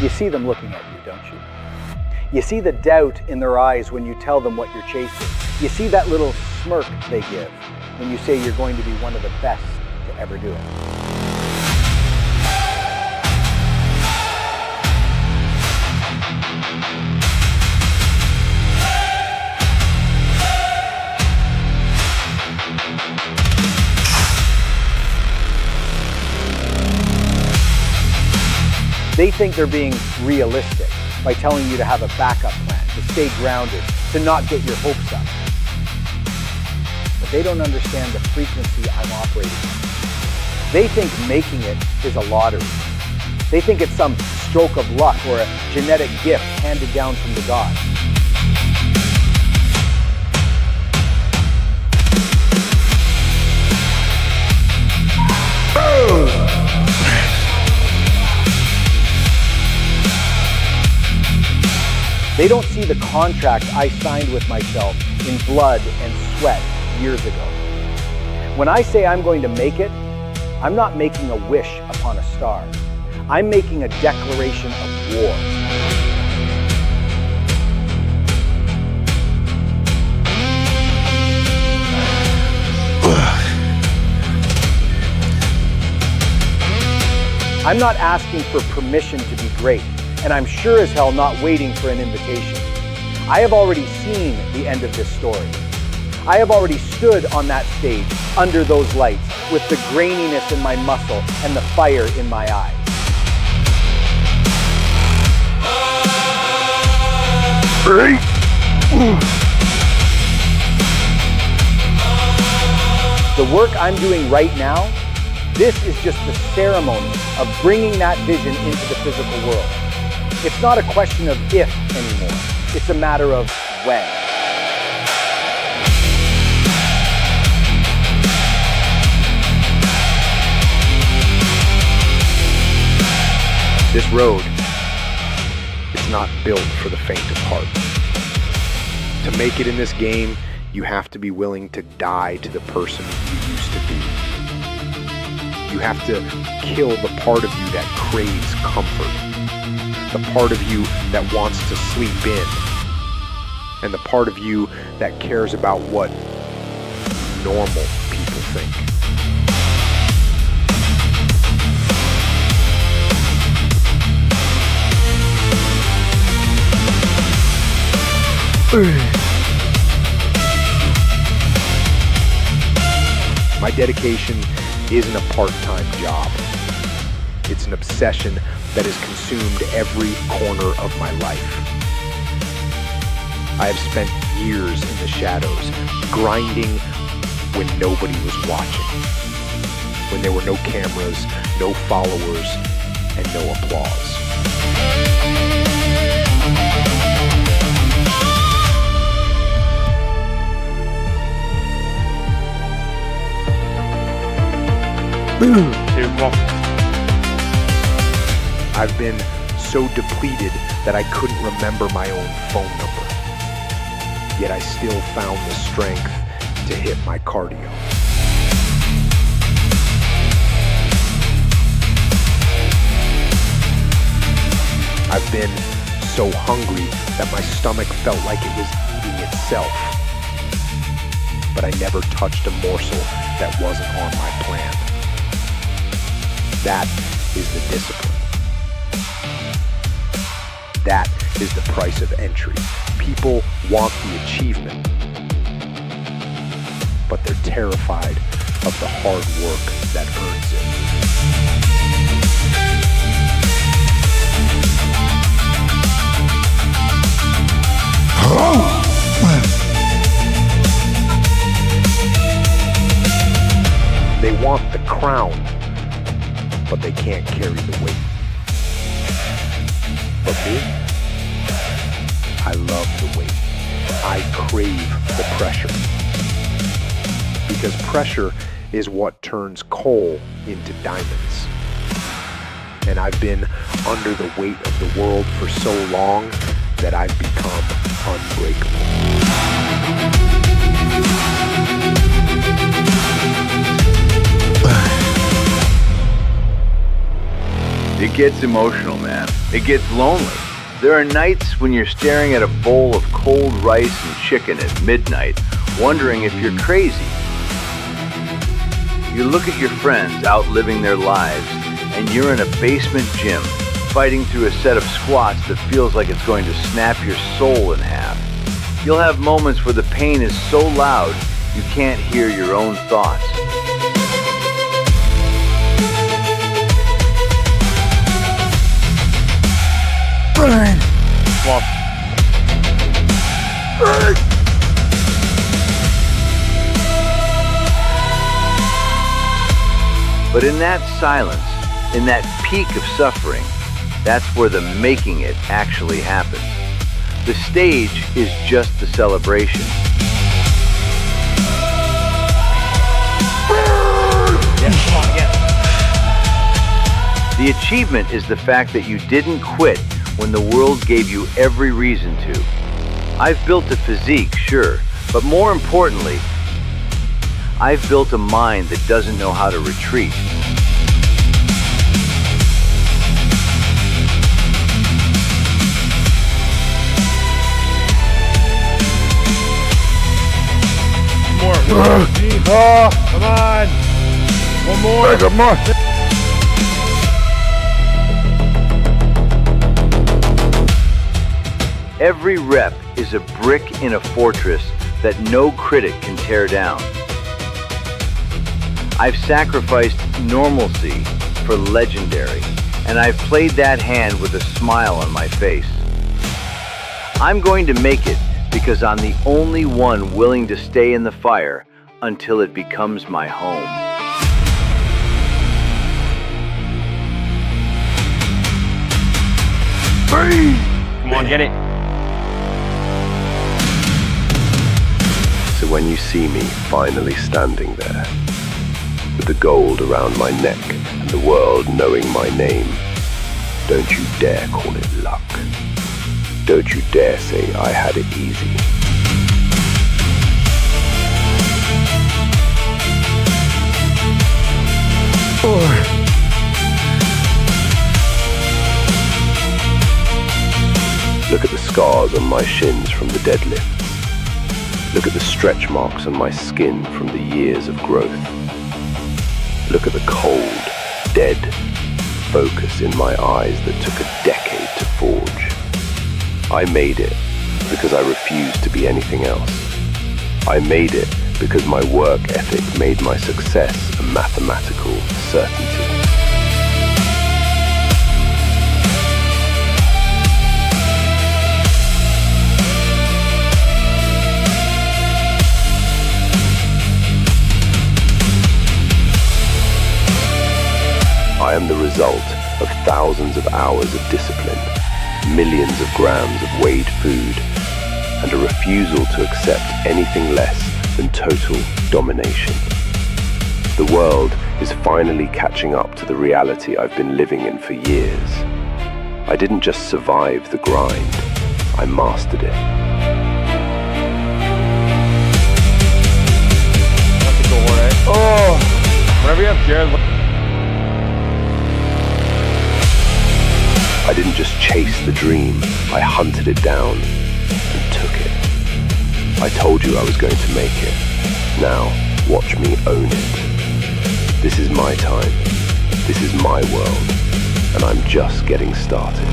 You see them looking at you, don't you? You see the doubt in their eyes when you tell them what you're chasing. You see that little smirk they give when you say you're going to be one of the best to ever do it. They think they're being realistic by telling you to have a backup plan, to stay grounded, to not get your hopes up. But they don't understand the frequency I'm operating on. They think making it is a lottery. They think it's some stroke of luck or a genetic gift handed down from the gods. Boom! They don't see the contract I signed with myself in blood and sweat years ago. When I say I'm going to make it, I'm not making a wish upon a star. I'm making a declaration of war. I'm not asking for permission to be great. And I'm sure as hell not waiting for an invitation. I have already seen the end of this story. I have already stood on that stage under those lights with the graininess in my muscle and the fire in my eyes. The work I'm doing right now, this is just the ceremony of bringing that vision into the physical world. It's not a question of if anymore. It's a matter of when. This road is not built for the faint of heart. To make it in this game, you have to be willing to die to the person you used to be. You have to kill the part of you that craves comfort. The part of you that wants to sleep in, and the part of you that cares about what normal people think. My dedication isn't a part-time job. It's an obsession that has consumed every corner of my life. I have spent years in the shadows, grinding when nobody was watching, when there were no cameras, no followers, and no applause. I've been so depleted that I couldn't remember my own phone number. Yet I still found the strength to hit my cardio. I've been so hungry that my stomach felt like it was eating itself. But I never touched a morsel that wasn't on my plan. That is the discipline. That is the price of entry. People want the achievement, but they're terrified of the hard work that earns it. They want the crown, but they can't carry the weight. But me, I love the weight. I crave the pressure. Because pressure is what turns coal into diamonds. And I've been under the weight of the world for so long that I've become unbreakable. It gets emotional, man. It gets lonely. There are nights when you're staring at a bowl of cold rice and chicken at midnight, wondering if you're crazy. You look at your friends out living their lives, and you're in a basement gym, fighting through a set of squats that feels like it's going to snap your soul in half. You'll have moments where the pain is so loud, you can't hear your own thoughts. Burn! Come on. Burn! But in that silence, in that peak of suffering, that's where the making it actually happens. The stage is just the celebration. Yeah, come on again. The achievement is the fact that you didn't quit when the world gave you every reason to. I've built a physique, sure, but more importantly, I've built a mind that doesn't know how to retreat. Oh, come on! One more! Come on! Every rep is a brick in a fortress that no critic can tear down. I've sacrificed normalcy for legendary, and I've played that hand with a smile on my face. I'm going to make it because I'm the only one willing to stay in the fire until it becomes my home. Come on, get it. So when you see me finally standing there, with the gold around my neck and the world knowing my name, don't you dare call it luck. Don't you dare say I had it easy. Look at the scars on my shins from the deadlift. Look at the stretch marks on my skin from the years of growth. Look at the cold, dead focus in my eyes that took a decade to forge. I made it because I refused to be anything else. I made it because my work ethic made my success a mathematical certainty. I am the result of thousands of hours of discipline, millions of grams of weighed food, and a refusal to accept anything less than total domination. The world is finally catching up to the reality I've been living in for years. I didn't just survive the grind, I mastered it. That's a goal, right? Oh! Whenever you have Jared... I didn't just chase the dream, I hunted it down and took it. I told you I was going to make it. Now, watch me own it. This is my time, this is my world, and I'm just getting started.